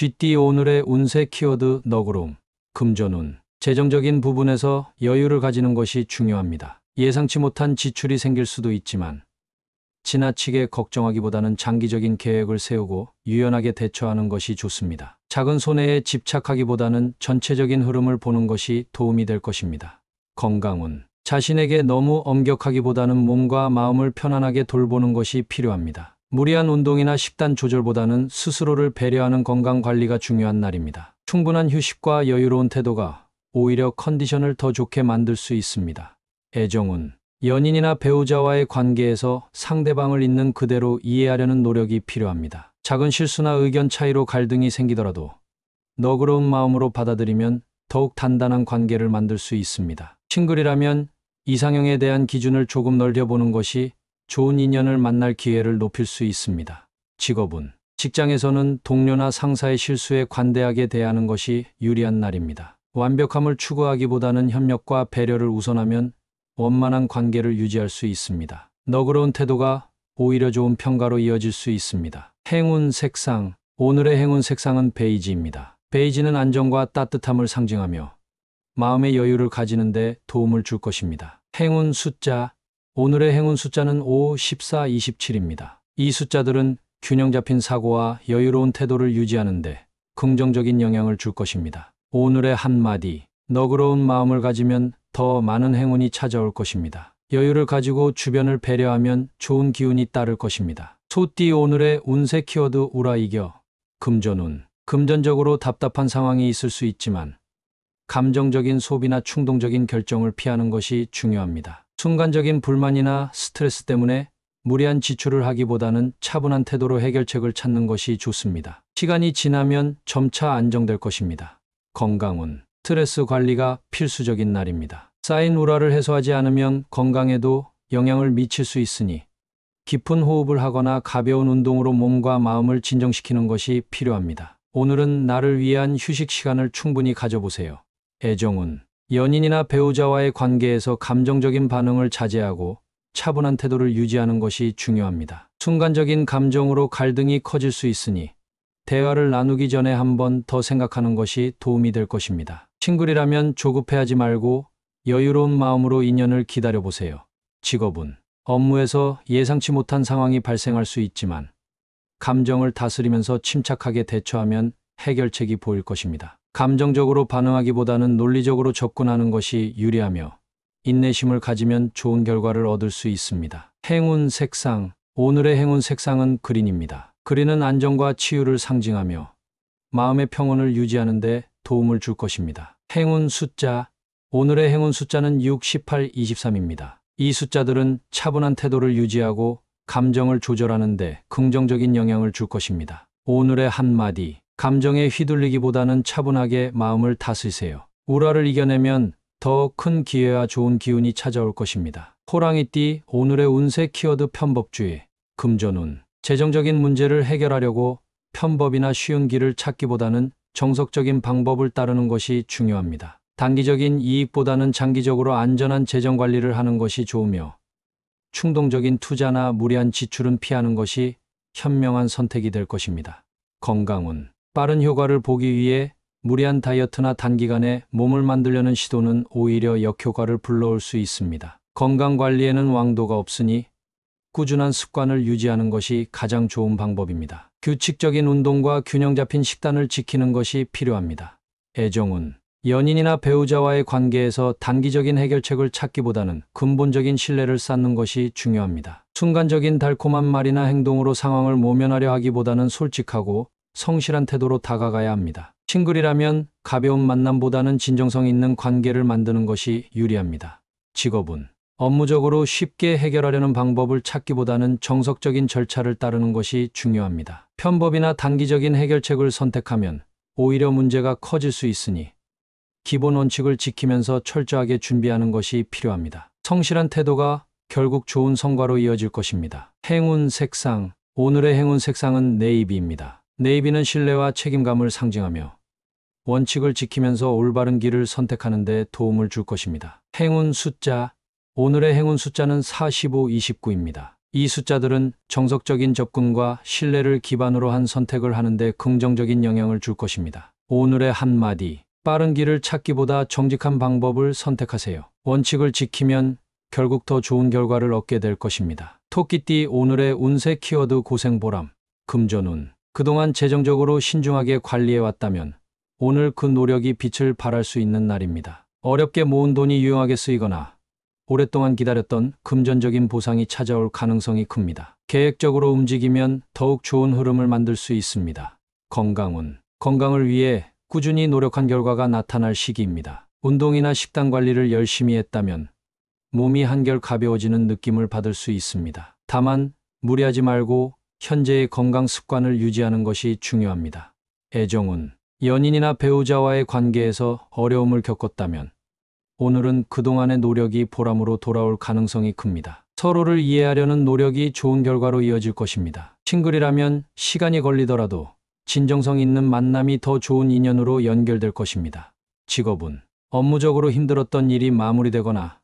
GT 오늘의 운세 키워드 너그러움, 금전운. 재정적인 부분에서 여유를 가지는 것이 중요합니다. 예상치 못한 지출이 생길 수도 있지만 지나치게 걱정하기보다는 장기적인 계획을 세우고 유연하게 대처하는 것이 좋습니다. 작은 손해에 집착하기보다는 전체적인 흐름을 보는 것이 도움이 될 것입니다. 건강운. 자신에게 너무 엄격하기보다는 몸과 마음을 편안하게 돌보는 것이 필요합니다. 무리한 운동이나 식단 조절보다는 스스로를 배려하는 건강 관리가 중요한 날입니다. 충분한 휴식과 여유로운 태도가 오히려 컨디션을 더 좋게 만들 수 있습니다. 애정운. 연인이나 배우자와의 관계에서 상대방을 있는 그대로 이해하려는 노력이 필요합니다. 작은 실수나 의견 차이로 갈등이 생기더라도 너그러운 마음으로 받아들이면 더욱 단단한 관계를 만들 수 있습니다. 싱글이라면 이상형에 대한 기준을 조금 넓혀보는 것이 좋은 인연을 만날 기회를 높일 수 있습니다. 직업운. 직장에서는 동료나 상사의 실수에 관대하게 대하는 것이 유리한 날입니다. 완벽함을 추구하기보다는 협력과 배려를 우선하면 원만한 관계를 유지할 수 있습니다. 너그러운 태도가 오히려 좋은 평가로 이어질 수 있습니다. 행운 색상. 오늘의 행운 색상은 베이지입니다. 베이지는 안정과 따뜻함을 상징하며 마음의 여유를 가지는 데 도움을 줄 것입니다. 행운 숫자. 오늘의 행운 숫자는 5, 14, 27입니다. 이 숫자들은 균형 잡힌 사고와 여유로운 태도를 유지하는 데 긍정적인 영향을 줄 것입니다. 오늘의 한마디. 너그러운 마음을 가지면 더 많은 행운이 찾아올 것입니다. 여유를 가지고 주변을 배려하면 좋은 기운이 따를 것입니다. 소띠. 오늘의 운세 키워드 우라이겨. 금전운. 금전적으로 답답한 상황이 있을 수 있지만 감정적인 소비나 충동적인 결정을 피하는 것이 중요합니다. 순간적인 불만이나 스트레스 때문에 무리한 지출을 하기보다는 차분한 태도로 해결책을 찾는 것이 좋습니다. 시간이 지나면 점차 안정될 것입니다. 건강운. 스트레스 관리가 필수적인 날입니다. 쌓인 우라를 해소하지 않으면 건강에도 영향을 미칠 수 있으니 깊은 호흡을 하거나 가벼운 운동으로 몸과 마음을 진정시키는 것이 필요합니다. 오늘은 나를 위한 휴식 시간을 충분히 가져보세요. 애정운. 연인이나 배우자와의 관계에서 감정적인 반응을 자제하고 차분한 태도를 유지하는 것이 중요합니다. 순간적인 감정으로 갈등이 커질 수 있으니 대화를 나누기 전에 한 번 더 생각하는 것이 도움이 될 것입니다. 싱글이라면 조급해하지 말고 여유로운 마음으로 인연을 기다려보세요. 직업운. 업무에서 예상치 못한 상황이 발생할 수 있지만 감정을 다스리면서 침착하게 대처하면 해결책이 보일 것입니다. 감정적으로 반응하기보다는 논리적으로 접근하는 것이 유리하며 인내심을 가지면 좋은 결과를 얻을 수 있습니다. 행운 색상. 오늘의 행운 색상은 그린입니다. 그린은 안정과 치유를 상징하며 마음의 평온을 유지하는 데 도움을 줄 것입니다. 행운 숫자. 오늘의 행운 숫자는 6, 18, 23입니다. 이 숫자들은 차분한 태도를 유지하고 감정을 조절하는 데 긍정적인 영향을 줄 것입니다. 오늘의 한마디. 감정에 휘둘리기보다는 차분하게 마음을 다스리세요. 우라를 이겨내면 더 큰 기회와 좋은 기운이 찾아올 것입니다. 호랑이띠. 오늘의 운세 키워드 편법주의. 금전운. 재정적인 문제를 해결하려고 편법이나 쉬운 길을 찾기보다는 정석적인 방법을 따르는 것이 중요합니다. 단기적인 이익보다는 장기적으로 안전한 재정 관리를 하는 것이 좋으며 충동적인 투자나 무리한 지출은 피하는 것이 현명한 선택이 될 것입니다. 건강운. 빠른 효과를 보기 위해 무리한 다이어트나 단기간에 몸을 만들려는 시도는 오히려 역효과를 불러올 수 있습니다. 건강관리에는 왕도가 없으니 꾸준한 습관을 유지하는 것이 가장 좋은 방법입니다. 규칙적인 운동과 균형 잡힌 식단을 지키는 것이 필요합니다. 애정운. 연인이나 배우자와의 관계에서 단기적인 해결책을 찾기보다는 근본적인 신뢰를 쌓는 것이 중요합니다. 순간적인 달콤한 말이나 행동으로 상황을 모면하려 하기보다는 솔직하고 성실한 태도로 다가가야 합니다. 싱글이라면 가벼운 만남보다는 진정성 있는 관계를 만드는 것이 유리합니다. 직업운. 업무적으로 쉽게 해결하려는 방법을 찾기보다는 정석적인 절차를 따르는 것이 중요합니다. 편법이나 단기적인 해결책을 선택하면 오히려 문제가 커질 수 있으니 기본 원칙을 지키면서 철저하게 준비하는 것이 필요합니다. 성실한 태도가 결국 좋은 성과로 이어질 것입니다. 행운 색상. 오늘의 행운 색상은 네이비입니다. 네이비는 신뢰와 책임감을 상징하며 원칙을 지키면서 올바른 길을 선택하는 데 도움을 줄 것입니다. 행운 숫자. 오늘의 행운 숫자는 45, 29입니다. 이 숫자들은 정석적인 접근과 신뢰를 기반으로 한 선택을 하는데 긍정적인 영향을 줄 것입니다. 오늘의 한마디. 빠른 길을 찾기보다 정직한 방법을 선택하세요. 원칙을 지키면 결국 더 좋은 결과를 얻게 될 것입니다. 토끼띠 오늘의 운세 키워드 고생보람. 금전운. 그동안 재정적으로 신중하게 관리해왔다면 오늘 그 노력이 빛을 발할 수 있는 날입니다. 어렵게 모은 돈이 유용하게 쓰이거나 오랫동안 기다렸던 금전적인 보상이 찾아올 가능성이 큽니다. 계획적으로 움직이면 더욱 좋은 흐름을 만들 수 있습니다. 건강운. 건강을 위해 꾸준히 노력한 결과가 나타날 시기입니다. 운동이나 식단 관리를 열심히 했다면 몸이 한결 가벼워지는 느낌을 받을 수 있습니다. 다만 무리하지 말고 현재의 건강 습관을 유지하는 것이 중요합니다. 애정운. 연인이나 배우자와의 관계에서 어려움을 겪었다면 오늘은 그동안의 노력이 보람으로 돌아올 가능성이 큽니다. 서로를 이해하려는 노력이 좋은 결과로 이어질 것입니다. 싱글이라면 시간이 걸리더라도 진정성 있는 만남이 더 좋은 인연으로 연결될 것입니다. 직업운. 업무적으로 힘들었던 일이 마무리되거나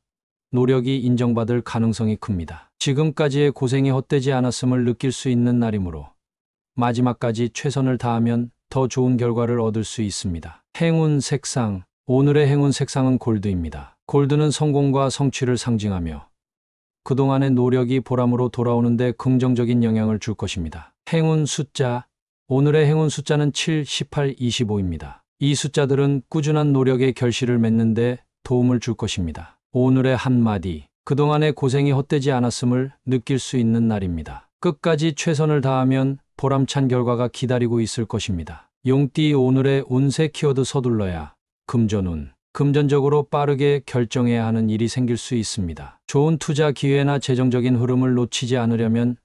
노력이 인정받을 가능성이 큽니다. 지금까지의 고생이 헛되지 않았음을 느낄 수 있는 날이므로 마지막까지 최선을 다하면 더 좋은 결과를 얻을 수 있습니다. 행운 색상. 오늘의 행운 색상은 골드입니다. 골드는 성공과 성취를 상징하며 그동안의 노력이 보람으로 돌아오는데 긍정적인 영향을 줄 것입니다. 행운 숫자. 오늘의 행운 숫자는 7, 18, 25입니다. 이 숫자들은 꾸준한 노력의 결실을 맺는데 도움을 줄 것입니다. 오늘의 한마디. 그동안의 고생이 헛되지 않았음을 느낄 수 있는 날입니다. 끝까지 최선을 다하면 보람찬 결과가 기다리고 있을 것입니다. 용띠 오늘의 운세 키워드 서둘러야. 금전운. 금전적으로 빠르게 결정해야 하는 일이 생길 수 있습니다. 좋은 투자 기회나 재정적인 흐름을 놓치지 않으려면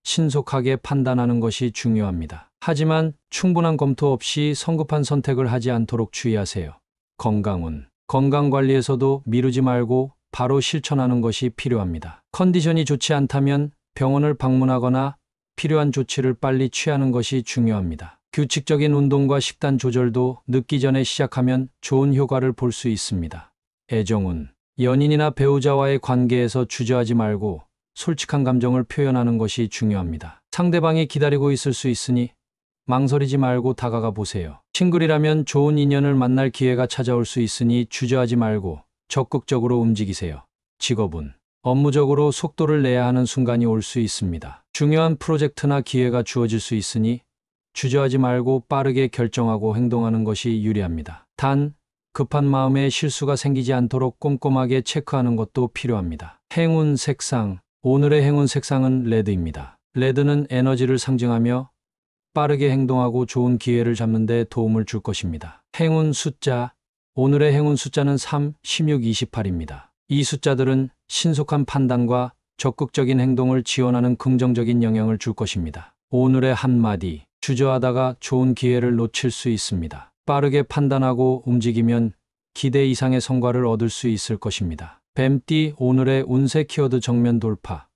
신속하게 판단하는 것이 중요합니다. 하지만 충분한 검토 없이 성급한 선택을 하지 않도록 주의하세요. 건강운. 건강관리에서도 미루지 말고 바로 실천하는 것이 필요합니다. 컨디션이 좋지 않다면 병원을 방문하거나 필요한 조치를 빨리 취하는 것이 중요합니다. 규칙적인 운동과 식단 조절도 늦기 전에 시작하면 좋은 효과를 볼 수 있습니다. 애정운. 연인이나 배우자와의 관계에서 주저하지 말고 솔직한 감정을 표현하는 것이 중요합니다. 상대방이 기다리고 있을 수 있으니 망설이지 말고 다가가 보세요. 싱글이라면 좋은 인연을 만날 기회가 찾아올 수 있으니 주저하지 말고 적극적으로 움직이세요. 직업운. 업무적으로 속도를 내야 하는 순간이 올 수 있습니다. 중요한 프로젝트나 기회가 주어질 수 있으니 주저하지 말고 빠르게 결정하고 행동하는 것이 유리합니다. 단, 급한 마음에 실수가 생기지 않도록 꼼꼼하게 체크하는 것도 필요합니다. 행운 색상. 오늘의 행운 색상은 레드입니다. 레드는 에너지를 상징하며 빠르게 행동하고 좋은 기회를 잡는 데 도움을 줄 것입니다. 행운 숫자. 오늘의 행운 숫자는 3, 16, 28입니다. 이 숫자들은 신속한 판단과 적극적인 행동을 지원하는 긍정적인 영향을 줄 것입니다. 오늘의 한마디. 주저하다가 좋은 기회를 놓칠 수 있습니다. 빠르게 판단하고 움직이면 기대 이상의 성과를 얻을 수 있을 것입니다. 뱀띠 오늘의 운세 키워드 정면 돌파.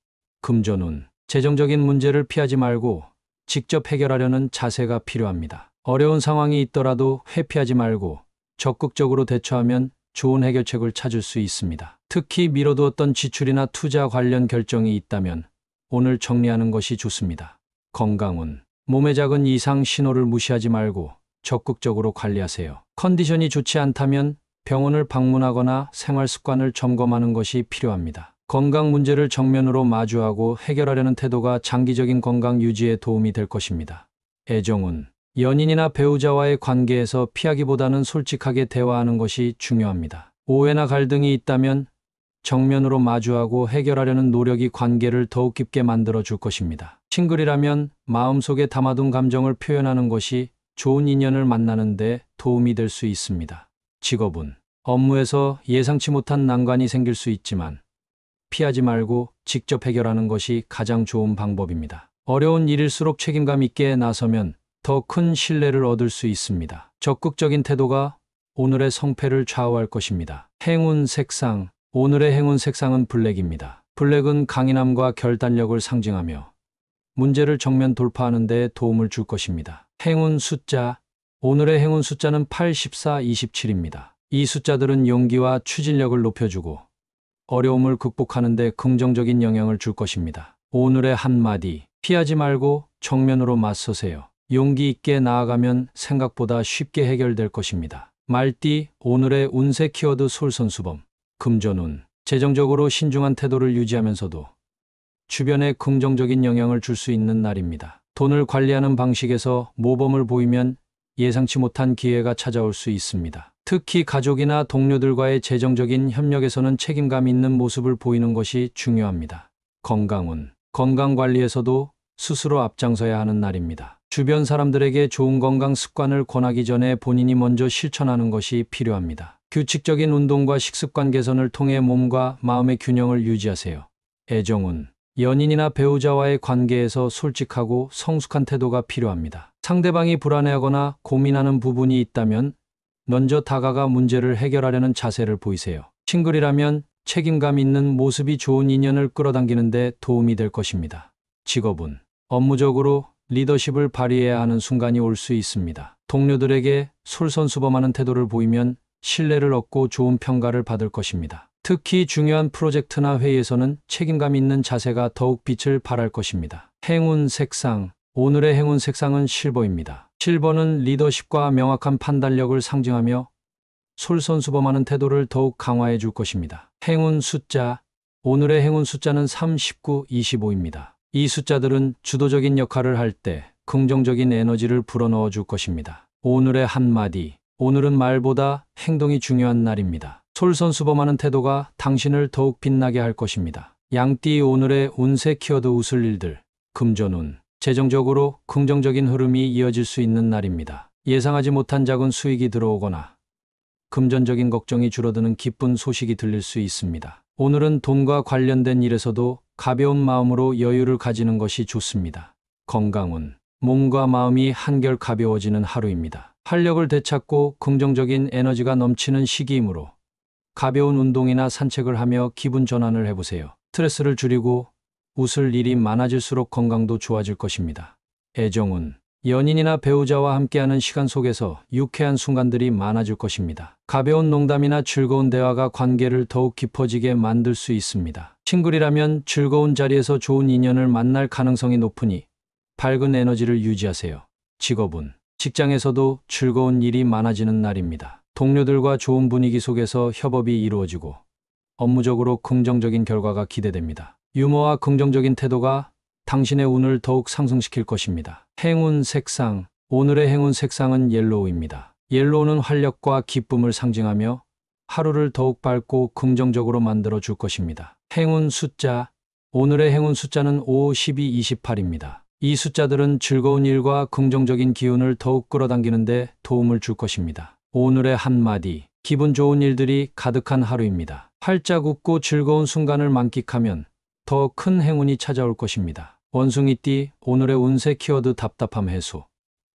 금전운. 재정적인 문제를 피하지 말고 직접 해결하려는 자세가 필요합니다. 어려운 상황이 있더라도 회피하지 말고 적극적으로 대처하면 좋은 해결책을 찾을 수 있습니다. 특히 미뤄두었던 지출이나 투자 관련 결정이 있다면 오늘 정리하는 것이 좋습니다. 건강운. 몸의 작은 이상 신호를 무시하지 말고 적극적으로 관리하세요. 컨디션이 좋지 않다면 병원을 방문하거나 생활 습관을 점검하는 것이 필요합니다. 건강 문제를 정면으로 마주하고 해결하려는 태도가 장기적인 건강 유지에 도움이 될 것입니다. 애정운. 연인이나 배우자와의 관계에서 피하기보다는 솔직하게 대화하는 것이 중요합니다. 오해나 갈등이 있다면 정면으로 마주하고 해결하려는 노력이 관계를 더욱 깊게 만들어 줄 것입니다. 싱글이라면 마음속에 담아둔 감정을 표현하는 것이 좋은 인연을 만나는 데 도움이 될 수 있습니다. 직업운. 업무에서 예상치 못한 난관이 생길 수 있지만 피하지 말고 직접 해결하는 것이 가장 좋은 방법입니다. 어려운 일일수록 책임감 있게 나서면 더 큰 신뢰를 얻을 수 있습니다. 적극적인 태도가 오늘의 성패를 좌우할 것입니다. 행운 색상. 오늘의 행운 색상은 블랙입니다. 블랙은 강인함과 결단력을 상징하며 문제를 정면 돌파하는 데 도움을 줄 것입니다. 행운 숫자. 오늘의 행운 숫자는 8, 14, 27입니다. 이 숫자들은 용기와 추진력을 높여주고 어려움을 극복하는 데 긍정적인 영향을 줄 것입니다. 오늘의 한마디. 피하지 말고 정면으로 맞서세요. 용기 있게 나아가면 생각보다 쉽게 해결될 것입니다. 말띠. 오늘의 운세 키워드 솔선수범. 금전운. 재정적으로 신중한 태도를 유지하면서도 주변에 긍정적인 영향을 줄 수 있는 날입니다. 돈을 관리하는 방식에서 모범을 보이면 예상치 못한 기회가 찾아올 수 있습니다. 특히 가족이나 동료들과의 재정적인 협력에서는 책임감 있는 모습을 보이는 것이 중요합니다. 건강운. 건강 관리에서도 스스로 앞장서야 하는 날입니다. 주변 사람들에게 좋은 건강 습관을 권하기 전에 본인이 먼저 실천하는 것이 필요합니다. 규칙적인 운동과 식습관 개선을 통해 몸과 마음의 균형을 유지하세요. 애정운. 연인이나 배우자와의 관계에서 솔직하고 성숙한 태도가 필요합니다. 상대방이 불안해하거나 고민하는 부분이 있다면 먼저 다가가 문제를 해결하려는 자세를 보이세요. 싱글이라면 책임감 있는 모습이 좋은 인연을 끌어당기는 데 도움이 될 것입니다. 직업운. 업무적으로 리더십을 발휘해야 하는 순간이 올 수 있습니다. 동료들에게 솔선수범하는 태도를 보이면 신뢰를 얻고 좋은 평가를 받을 것입니다. 특히 중요한 프로젝트나 회의에서는 책임감 있는 자세가 더욱 빛을 발할 것입니다. 행운 색상. 오늘의 행운 색상은 실버입니다. 실버는 리더십과 명확한 판단력을 상징하며 솔선수범하는 태도를 더욱 강화해 줄 것입니다. 행운 숫자. 오늘의 행운 숫자는 3, 19, 25입니다. 이 숫자들은 주도적인 역할을 할 때 긍정적인 에너지를 불어넣어 줄 것입니다. 오늘의 한마디. 오늘은 말보다 행동이 중요한 날입니다. 솔선수범하는 태도가 당신을 더욱 빛나게 할 것입니다. 양띠. 오늘의 운세 키워드 웃을 일들. 금전운. 재정적으로 긍정적인 흐름이 이어질 수 있는 날입니다. 예상하지 못한 작은 수익이 들어오거나 금전적인 걱정이 줄어드는 기쁜 소식이 들릴 수 있습니다. 오늘은 돈과 관련된 일에서도 가벼운 마음으로 여유를 가지는 것이 좋습니다. 건강운. 몸과 마음이 한결 가벼워지는 하루입니다. 활력을 되찾고 긍정적인 에너지가 넘치는 시기이므로 가벼운 운동이나 산책을 하며 기분 전환을 해보세요. 스트레스를 줄이고 웃을 일이 많아질수록 건강도 좋아질 것입니다. 애정운. 연인이나 배우자와 함께하는 시간 속에서 유쾌한 순간들이 많아질 것입니다. 가벼운 농담이나 즐거운 대화가 관계를 더욱 깊어지게 만들 수 있습니다. 싱글이라면 즐거운 자리에서 좋은 인연을 만날 가능성이 높으니 밝은 에너지를 유지하세요. 직업운. 직장에서도 즐거운 일이 많아지는 날입니다. 동료들과 좋은 분위기 속에서 협업이 이루어지고 업무적으로 긍정적인 결과가 기대됩니다. 유머와 긍정적인 태도가 당신의 운을 더욱 상승시킬 것입니다. 행운 색상. 오늘의 행운 색상은 옐로우입니다. 옐로우는 활력과 기쁨을 상징하며 하루를 더욱 밝고 긍정적으로 만들어 줄 것입니다. 행운 숫자. 오늘의 행운 숫자는 5, 12, 28입니다. 이 숫자들은 즐거운 일과 긍정적인 기운을 더욱 끌어당기는 데 도움을 줄 것입니다. 오늘의 한마디. 기분 좋은 일들이 가득한 하루입니다. 활짝 웃고 즐거운 순간을 만끽하면 더 큰 행운이 찾아올 것입니다. 원숭이띠. 오늘의 운세 키워드 답답함 해소.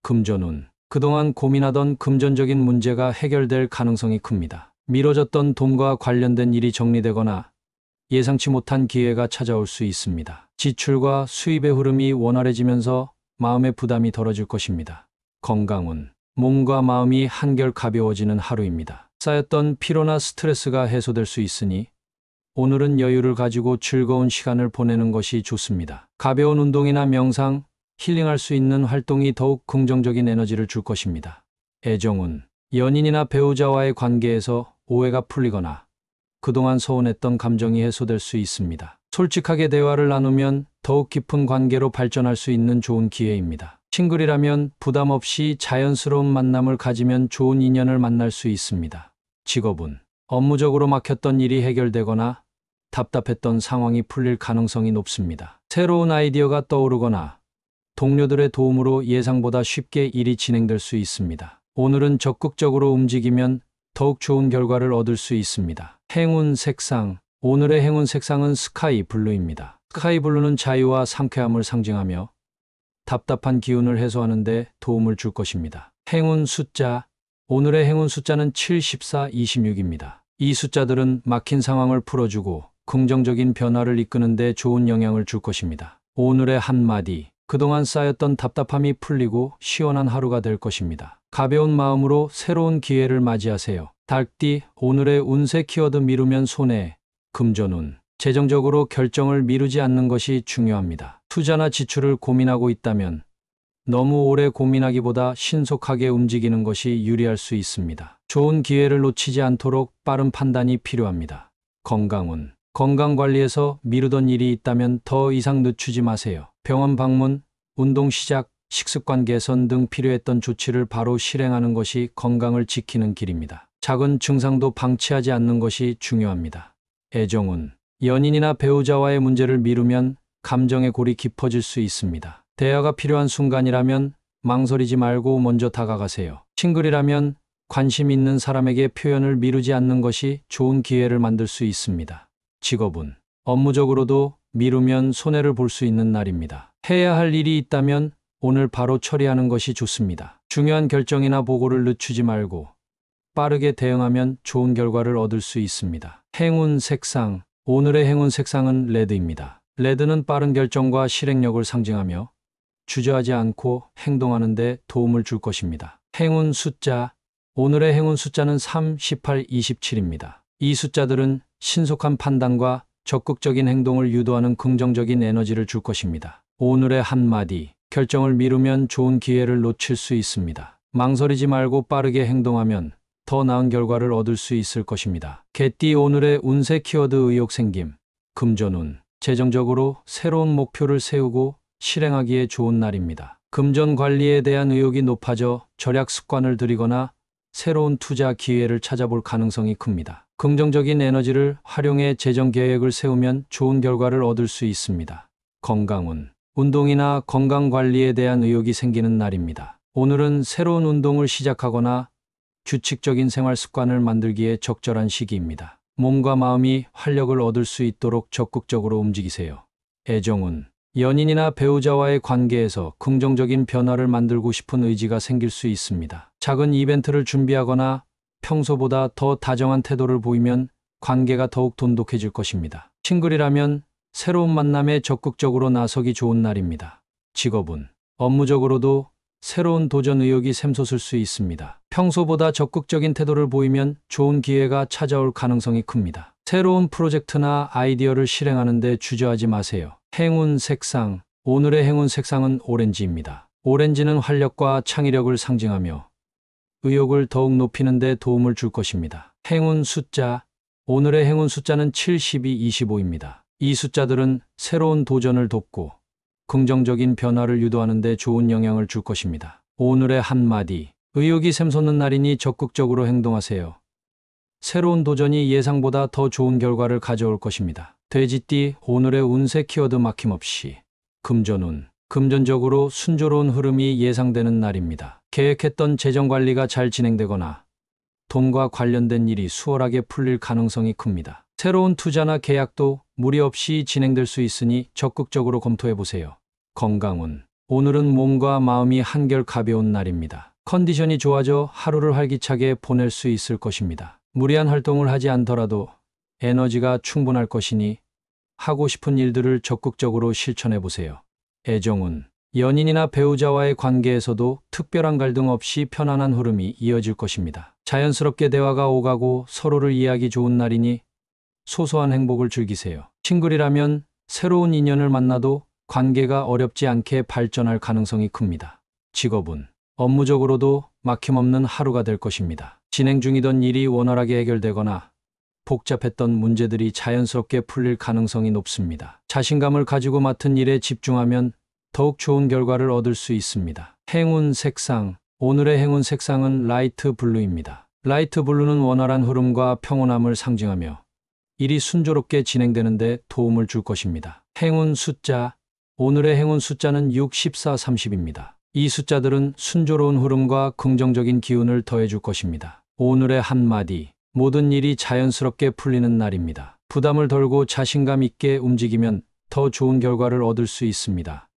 금전운. 그동안 고민하던 금전적인 문제가 해결될 가능성이 큽니다. 미뤄졌던 돈과 관련된 일이 정리되거나 예상치 못한 기회가 찾아올 수 있습니다. 지출과 수입의 흐름이 원활해지면서 마음의 부담이 덜어질 것입니다. 건강운. 몸과 마음이 한결 가벼워지는 하루입니다. 쌓였던 피로나 스트레스가 해소될 수 있으니 오늘은 여유를 가지고 즐거운 시간을 보내는 것이 좋습니다. 가벼운 운동이나 명상, 힐링할 수 있는 활동이 더욱 긍정적인 에너지를 줄 것입니다. 애정운. 연인이나 배우자와의 관계에서 오해가 풀리거나 그동안 서운했던 감정이 해소될 수 있습니다. 솔직하게 대화를 나누면 더욱 깊은 관계로 발전할 수 있는 좋은 기회입니다. 싱글이라면 부담 없이 자연스러운 만남을 가지면 좋은 인연을 만날 수 있습니다. 직업운. 업무적으로 막혔던 일이 해결되거나 답답했던 상황이 풀릴 가능성이 높습니다. 새로운 아이디어가 떠오르거나 동료들의 도움으로 예상보다 쉽게 일이 진행될 수 있습니다. 오늘은 적극적으로 움직이면 더욱 좋은 결과를 얻을 수 있습니다. 행운 색상. 오늘의 행운 색상은 스카이 블루입니다. 스카이 블루는 자유와 상쾌함을 상징하며 답답한 기운을 해소하는 데 도움을 줄 것입니다. 행운 숫자. 오늘의 행운 숫자는 7, 14, 26입니다. 이 숫자들은 막힌 상황을 풀어주고 긍정적인 변화를 이끄는 데 좋은 영향을 줄 것입니다. 오늘의 한마디. 그동안 쌓였던 답답함이 풀리고 시원한 하루가 될 것입니다. 가벼운 마음으로 새로운 기회를 맞이하세요. 닭띠. 오늘의 운세 키워드 미루면 손해. 금전운. 재정적으로 결정을 미루지 않는 것이 중요합니다. 투자나 지출을 고민하고 있다면 너무 오래 고민하기보다 신속하게 움직이는 것이 유리할 수 있습니다. 좋은 기회를 놓치지 않도록 빠른 판단이 필요합니다. 건강운. 건강 관리에서 미루던 일이 있다면 더 이상 늦추지 마세요. 병원 방문, 운동 시작, 식습관 개선 등 필요했던 조치를 바로 실행하는 것이 건강을 지키는 길입니다. 작은 증상도 방치하지 않는 것이 중요합니다. 애정운. 연인이나 배우자와의 문제를 미루면 감정의 골이 깊어질 수 있습니다. 대화가 필요한 순간이라면 망설이지 말고 먼저 다가가세요. 싱글이라면 관심 있는 사람에게 표현을 미루지 않는 것이 좋은 기회를 만들 수 있습니다. 직업운. 업무적으로도 미루면 손해를 볼 수 있는 날입니다. 해야 할 일이 있다면 오늘 바로 처리하는 것이 좋습니다. 중요한 결정이나 보고를 늦추지 말고 빠르게 대응하면 좋은 결과를 얻을 수 있습니다. 행운 색상. 오늘의 행운 색상은 레드입니다. 레드는 빠른 결정과 실행력을 상징하며 주저하지 않고 행동하는 데 도움을 줄 것입니다. 행운 숫자. 오늘의 행운 숫자는 3, 18, 27입니다. 이 숫자들은 신속한 판단과 적극적인 행동을 유도하는 긍정적인 에너지를 줄 것입니다. 오늘의 한마디. 결정을 미루면 좋은 기회를 놓칠 수 있습니다. 망설이지 말고 빠르게 행동하면 더 나은 결과를 얻을 수 있을 것입니다. 개띠. 오늘의 운세 키워드 의욕 생김. 금전운. 재정적으로 새로운 목표를 세우고 실행하기에 좋은 날입니다. 금전 관리에 대한 의욕이 높아져 절약 습관을 들이거나 새로운 투자 기회를 찾아볼 가능성이 큽니다. 긍정적인 에너지를 활용해 재정 계획을 세우면 좋은 결과를 얻을 수 있습니다. 건강운. 운동이나 건강 관리에 대한 의욕이 생기는 날입니다. 오늘은 새로운 운동을 시작하거나 규칙적인 생활 습관을 만들기에 적절한 시기입니다. 몸과 마음이 활력을 얻을 수 있도록 적극적으로 움직이세요. 애정운. 연인이나 배우자와의 관계에서 긍정적인 변화를 만들고 싶은 의지가 생길 수 있습니다. 작은 이벤트를 준비하거나 평소보다 더 다정한 태도를 보이면 관계가 더욱 돈독해질 것입니다. 싱글이라면 새로운 만남에 적극적으로 나서기 좋은 날입니다. 직업운. 업무적으로도 새로운 도전 의욕이 샘솟을 수 있습니다. 평소보다 적극적인 태도를 보이면 좋은 기회가 찾아올 가능성이 큽니다. 새로운 프로젝트나 아이디어를 실행하는 데 주저하지 마세요. 행운 색상. 오늘의 행운 색상은 오렌지입니다. 오렌지는 활력과 창의력을 상징하며 의욕을 더욱 높이는 데 도움을 줄 것입니다. 행운 숫자. 오늘의 행운 숫자는 72, 25입니다. 이 숫자들은 새로운 도전을 돕고 긍정적인 변화를 유도하는 데 좋은 영향을 줄 것입니다. 오늘의 한마디. 의욕이 샘솟는 날이니 적극적으로 행동하세요. 새로운 도전이 예상보다 더 좋은 결과를 가져올 것입니다. 돼지띠. 오늘의 운세 키워드 막힘없이 금전운. 금전적으로 순조로운 흐름이 예상되는 날입니다. 계획했던 재정 관리가 잘 진행되거나 돈과 관련된 일이 수월하게 풀릴 가능성이 큽니다. 새로운 투자나 계약도 무리 없이 진행될 수 있으니 적극적으로 검토해 보세요. 건강운. 오늘은 몸과 마음이 한결 가벼운 날입니다. 컨디션이 좋아져 하루를 활기차게 보낼 수 있을 것입니다. 무리한 활동을 하지 않더라도 에너지가 충분할 것이니 하고 싶은 일들을 적극적으로 실천해 보세요. 애정운. 연인이나 배우자와의 관계에서도 특별한 갈등 없이 편안한 흐름이 이어질 것입니다. 자연스럽게 대화가 오가고 서로를 이해하기 좋은 날이니 소소한 행복을 즐기세요. 싱글이라면 새로운 인연을 만나도 관계가 어렵지 않게 발전할 가능성이 큽니다. 직업운. 업무적으로도 막힘없는 하루가 될 것입니다. 진행 중이던 일이 원활하게 해결되거나 복잡했던 문제들이 자연스럽게 풀릴 가능성이 높습니다. 자신감을 가지고 맡은 일에 집중하면 더욱 좋은 결과를 얻을 수 있습니다. 행운 색상. 오늘의 행운 색상은 라이트 블루입니다. 라이트 블루는 원활한 흐름과 평온함을 상징하며 일이 순조롭게 진행되는 데 도움을 줄 것입니다. 행운 숫자. 오늘의 행운 숫자는 6, 14, 30입니다. 이 숫자들은 순조로운 흐름과 긍정적인 기운을 더해줄 것입니다. 오늘의 한마디. 모든 일이 자연스럽게 풀리는 날입니다. 부담을 덜고 자신감 있게 움직이면 더 좋은 결과를 얻을 수 있습니다.